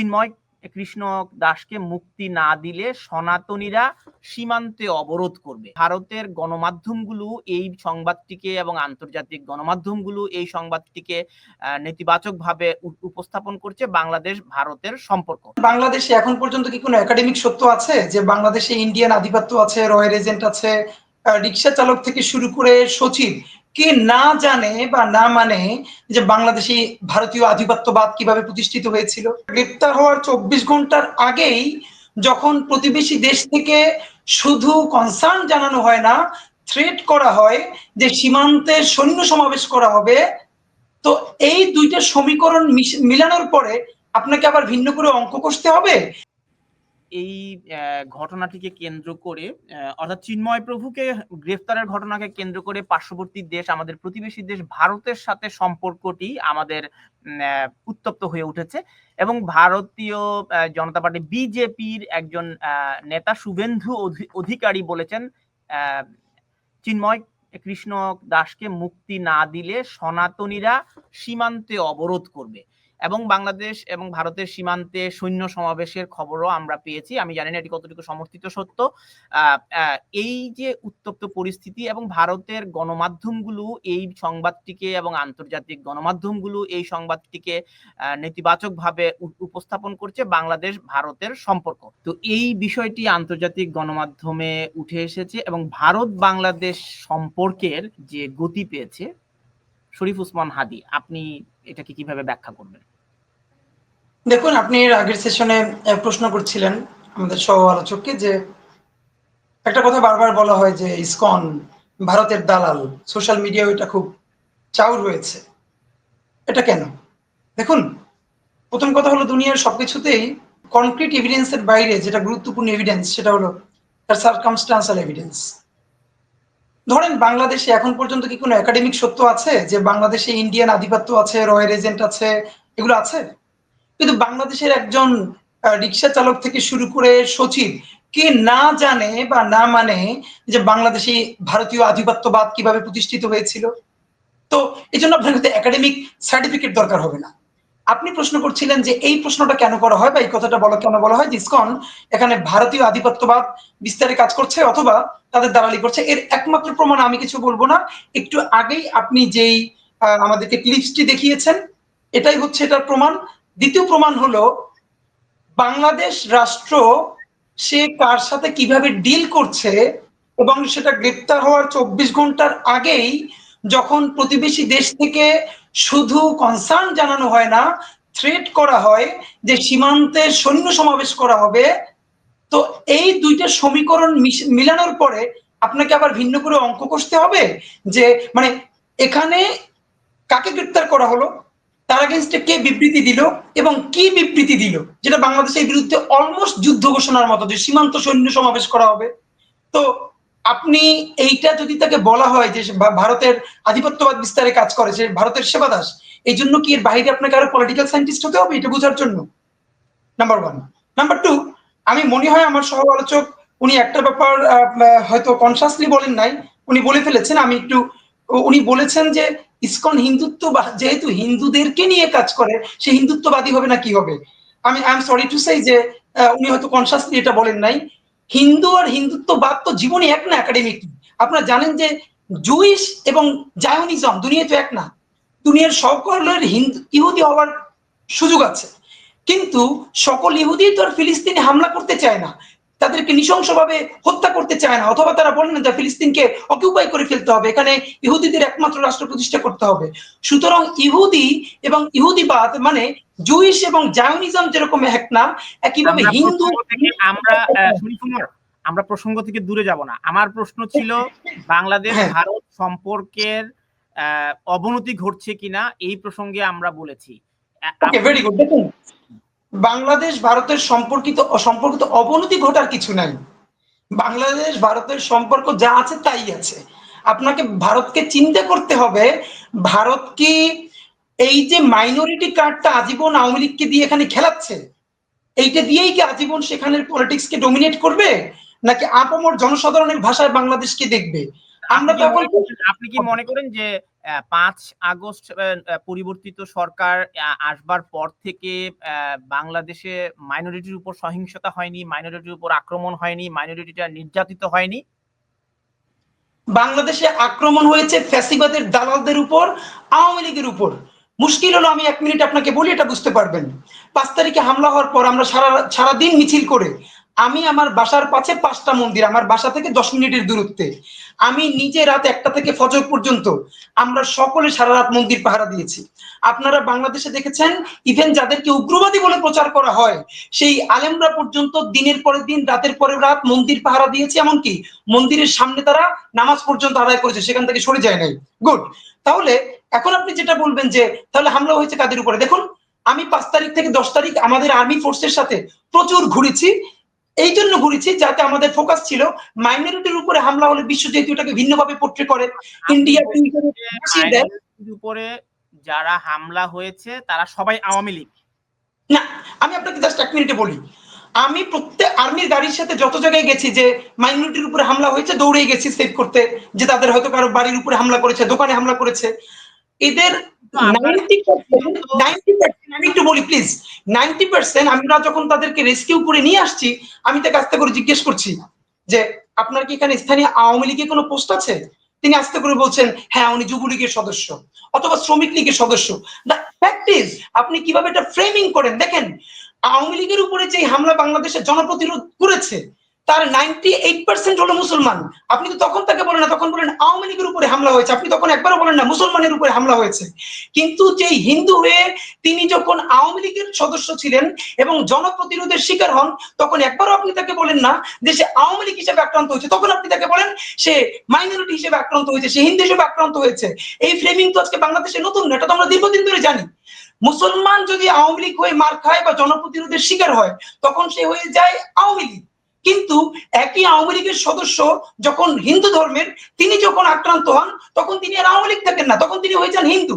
চিন্ময় কৃষ্ণ দাসকে মুক্তি না দিলে সনাতনীরা সীমান্তে অবরোধ করবে। ভারতের গণমাধ্যমগুলো এই সংবাদটিকে এবং আন্তর্জাতিক গণমাধ্যমগুলো এই সংবাদটিকে নেতিবাচকভাবে উপস্থাপন করছে বাংলাদেশ ভারতের সম্পর্ক। বাংলাদেশে এখন পর্যন্ত কি কোনো একাডেমিক সত্য আছে যে বাংলাদেশে ইন্ডিয়ান আধিপত্য আছে, রয়্যাল এজেন্ট আছে, রিক্সা চালক থেকে শুরু করে সচিব কে না জানে বা না মানে যে বাংলাদেশে ভারতীয় আধিপত্যবাদ কিভাবে প্রতিষ্ঠিত হয়েছিল? গ্রেপ্তার হওয়ার 24 ঘন্টার আগেই যখন প্রতিবেশী দেশ থেকে শুধু কনসার্ন জানানো হয় না, থ্রেট করা হয় যে সীমান্তে সৈন্য সমাবেশ করা হবে, তো এই দুইটা সমীকরণ মিলানোর পরে আপনাকে আবার ভিন্ন করে অঙ্ক কষতে হবে। এই ঘটনাটিকে কেন্দ্র করে অর্থাৎ চিন্ময় প্রভুকে গ্রেফতারের ঘটনাকে কেন্দ্র করে পার্শ্ববর্তী দেশ, আমাদের প্রতিবেশী দেশ ভারতের সাথে সম্পর্কটি আমাদের উত্তপ্ত হয়ে উঠেছে এবং ভারতীয় জনতা পার্টি বিজেপির একজন নেতা শুভেন্দু অধিকারী বলেছেন চিন্ময় কৃষ্ণ দাসকে মুক্তি না দিলে সনাতনীরা সীমান্তে অবরোধ করবে এবং বাংলাদেশ এবং ভারতের সীমান্তে সৈন্য সমাবেশের খবরও আমরা পেয়েছি। আমি জানি না এটি কতটুকু সমর্থিত সত্য। এই যে উত্তপ্ত পরিস্থিতি এবং ভারতের গণমাধ্যমগুলো এই সংবাদটিকে এবং আন্তর্জাতিক গণমাধ্যমগুলো এই সংবাদটিকে নেতিবাচকভাবে উপস্থাপন করছে বাংলাদেশ ভারতের সম্পর্ক। তো এই বিষয়টি আন্তর্জাতিক গণমাধ্যমে উঠে এসেছে এবং ভারত বাংলাদেশ সম্পর্কের যে গতি পেয়েছে, শরীফ ওসমান হাদী, আপনি এটাকে কিভাবে ব্যাখ্যা করবেন? দেখুন, আপনি এর আগের সেশনে প্রশ্ন করছিলেন আমাদের সহ আলোচককে যে একটা কথা বারবার বলা হয় যে ইসকন ভারতের দালাল, সোশ্যাল মিডিয়া এটা খুব চাউর হয়েছে, এটা কেন? দেখুন, প্রথম কথা হলো দুনিয়ার সবকিছুতেই কনক্রিট এভিডেন্সের বাইরে যেটা গুরুত্বপূর্ণ এভিডেন্স সেটা হলো তার সার্কামস্টান্সিয়াল এভিডেন্স। ধরেন বাংলাদেশে এখন পর্যন্ত কি কোনো একাডেমিক সত্য আছে যে বাংলাদেশে ইন্ডিয়ান আধিপত্য আছে, রয়্যাল এজেন্ট আছে, এগুলো আছে? কিন্তু বাংলাদেশের একজন রিক্সা চালক থেকে শুরু করে সচিব কে না জানে বা না মানে যে বাংলাদেশে ভারতীয় আধিপত্যবাদ কিভাবে প্রতিষ্ঠিত হয়েছিল? তো এই জন্য আপনার কাছে একাডেমিক সার্টিফিকেট দরকার হবে না। আপনি প্রশ্ন করছিলেন যে এই প্রশ্নটা কেন করা হয় বা এই কথাটা কেন বলা হয় যে ইসকন এখানে ভারতীয় আধিপত্যবাদ বিস্তারে কাজ করছে অথবা তাদের দালালি করছে। এর একমাত্র প্রমাণ আমি কিছু বলবো না, একটু আগেই আপনি যেই আমাদেরকে ক্লিপসটি দেখিয়েছেন এটাই হচ্ছে এটার প্রমাণ। দ্বিতীয় প্রমাণ হলো বাংলাদেশ রাষ্ট্র সে কার সাথে কিভাবে ডিল করছে এবং সেটা গ্রেপ্তার হওয়ার 24 ঘন্টার আগেই যখন প্রতিবেশী দেশ থেকে শুধু কনসার্ন জানানো হয় না, থ্রেট করা হয় যে সীমান্তে সৈন্য সমাবেশ করা হবে, তো এই দুইটা সমীকরণ মিলানোর পরে আপনাকে আবার ভিন্ন করে অঙ্ক কষতে হবে যে মানে এখানে কাকে গ্রেপ্তার করা হলো, তার এগেইনস্টে কে বিবৃতি দিল এবং কি বিবৃতি দিল, যেটা বাংলাদেশের বিরুদ্ধে অলমোস্ট যুদ্ধ ঘোষণার মতো যে সীমান্ত সৈন্য সমাবেশ করা হবে। তো আপনি এইটা যদি তাকে বলা হয় যে ভারতের আধিপত্যবাদ বিস্তারে কাজ করে, সে ভারতের সেবাদাস, এই জন্য কি এর বাইরে আপনাকে আরো পলিটিক্যাল সায়েন্টিস্ট হতে হবে এটা বোঝার জন্য? Number one. নাম্বার টু, আমি মনে হয় আমার সহ আলোচক উনি একটা ব্যাপার হয়তো কনসাসলি বলেন নাই, উনি বলে ফেলেছেন, আমি একটু, উনি বলেছেন যে ইসকন হিন্দুত্ব যেহেতু হিন্দুদেরকে নিয়ে কাজ করে সে হিন্দুত্ববাদী হবে না কি হবে। আমি I am sorry to say যে উনি হয়তো কনসাসলি এটা বলেন নাই। হিন্দু আর হিন্দুত্ববাদ তো জীবনে এক না একাডেমিক। আপনারা জানেন যে জুইশ এবং জায়নিজম দুনিয়া তো এক না, দুনিয়ার সকলের ইহুদি হওয়ার সুযোগ আছে, কিন্তু সকল ইহুদি তো আর ফিলিস্তিনে হামলা করতে চায় না, তাদেরকে নৃশংসভাবে হত্যা করতে চায় না, অথবা তারা বলেন যে ফিলিস্তিনকে অকিউপাই করে ফেলতে হবে, এখানে ইহুদিদের একমাত্র রাষ্ট্র প্রতিষ্ঠা করতে হবে। সুতরাং ইহুদি এবং ইহুদিবাদ মানে জুইশ এবং জায়নিজম যেরকম এক না, একইভাবে হিন্দু। আমরা প্রসঙ্গ থেকে দূরে যাব না। আমার প্রশ্ন ছিল বাংলাদেশ ভারত সম্পর্কের অবনতি ঘটছে কিনা, এই প্রসঙ্গে আমরা বলেছি। ওকে, ভেরি গুড। দেখুন, বাংলাদেশ ভারতের সম্পর্কিত অবনতি ঘটার কিছু নাই। বাংলাদেশ ভারতের সম্পর্ক যা আছে তাই আছে। আপনাকে ভারতকে চিন্তা করতে হবে, ভারত কি এই যে মাইনরিটি কার্ডটা আজীবন আওয়ামী লীগকে দিয়ে এখানে খেলাচ্ছে, এইটা দিয়েই কি আজীবন সেখানের পলিটিক্সকে ডমিনেট করবে, নাকি আপামর জনসাধারণের ভাষায় বাংলাদেশকে দেখবে? আমরা তো আপনি কি মনে করেন যে 5 আগস্ট পরিবর্তিত সরকার আসবার পর থেকে বাংলাদেশে মাইনরিটির উপর সহিংসতা হয়নি, মাইনরিটির উপর আক্রমণ হয়নি, মাইনরিটিটা নির্যাতিত হয়নি? বাংলাদেশে আক্রমণ হয়েছে ফ্যাসিবাদের দালালদের উপর, আওয়ামী লীগের উপর। মুশকিল হলো, আমি 1 মিনিট আপনাকে বলি, এটা বুঝতে পারবেন। 5 তারিখে হামলা হওয়ার পর আমরা সারাদিন মিছিল করে, আমি আমার বাসার পাশে 5টা মন্দির, আমার বাসা থেকে 10 মিনিটের দূরত্বে, আমি নিজে রাত 1টা থেকে ফজর পর্যন্ত আমরা সকলে সারা রাত মন্দির পাহারা দিয়েছি। আপনারা বাংলাদেশে দেখেছেন, ইভেন যাদেরকে উগ্রবাদী বলে প্রচার করা হয় সেই আলেমরা পর্যন্ত দিনের পরে দিন, রাতের পরে রাত মন্দির পাহারা দিয়েছে, এমনকি মন্দিরের সামনে তারা নামাজ পর্যন্ত আদায় করেছে, সেখান থেকে সরে যায় নাই। গুড। তাহলে এখন আপনি যেটা বলবেন যে তাহলে হামলা হয়েছে কাদের উপরে, দেখুন আমি 5 তারিখ থেকে 10 তারিখ আমাদের আর্মি ফোর্সের সাথে প্রচুর ঘুরেছি। এই জন্য ঘুরেছি যাতে আমাদের ফোকাস ছিল মাইনরিটির উপরে হামলা হলে বিশ্ব যেহেতু এটাকে ভিন্নভাবে পোট্রে করে, ইন্ডিয়া মাইনরিটির উপরে যারা হামলা হয়েছে তারা সবাই আওয়ামী লীগ না। আমি আপনাকে জাস্ট 1 মিনিটে বলি, আমি প্রত্যেক আর্মির গাড়ির সাথে যত জায়গায় গেছি যে মাইনরিটির উপরে হামলা হয়েছে, দৌড়ে গেছি সেভ করতে, যে তাদের হয়তো কারো বাড়ির উপরে হামলা করেছে, দোকানে হামলা করেছে। এদের 90%, আমি একটু বলি প্লিজ, 90% আমরা যখন তাদেরকে রেস্কিউ করে নিয়ে আসছি, আমি তাকে আস্তে করে জিজ্ঞেস করছি যে আপনার কি এখানে স্থানীয় আওয়ামী লীগের কোনো পোস্ট আছে? তিনি আস্তে করে বলছেন হ্যাঁ উনি যুবলীগের সদস্য অথবা শ্রমিক লীগের সদস্য। দ্য ফ্যাক্ট ইজ, আপনি কিভাবে এটা ফ্রেমিং করেন দেখেন, আওয়ামী লীগের উপরে যে হামলা বাংলাদেশের জনপ্রতিরোধ করেছে তার 98% হলো মুসলমান। আপনি তো তখন তাকে বলেন না, তখন বলেন আওয়ামী লীগের উপরে হামলা হয়েছে, আপনি তখন একবারও বলেন না মুসলমানের উপরে হামলা হয়েছে। কিন্তু যে হিন্দু হয়ে তিনি যখন আওয়ামী লীগের সদস্য ছিলেন এবং জনপ্রতিরোধের শিকার হন, তখন একবারও আপনি তাকে বলেন না যে সে আওয়ামী লীগ হিসেবে আক্রান্ত হয়েছে, তখন আপনি তাকে বলেন সে মাইনরিটি হিসেবে আক্রান্ত হয়েছে, সে হিন্দু হিসেবে আক্রান্ত হয়েছে। এই ফ্রেমিং তো আজকে বাংলাদেশে নতুন না, এটা তো আমরা দীর্ঘদিন ধরে জানি। মুসলমান যদি আওয়ামী লীগ হয়ে মার খায় বা জনপ্রতিরোধের শিকার হয়, তখন সে হয়ে যায় আওয়ামী লীগ। কিন্তু একই আওয়ামী লীগের সদস্য যখন হিন্দু ধর্মের, তিনি যখন আক্রান্ত হন, তখন তিনি আর আওয়ামী লীগ থাকেন না, তখন তিনি হয়ে যান হিন্দু।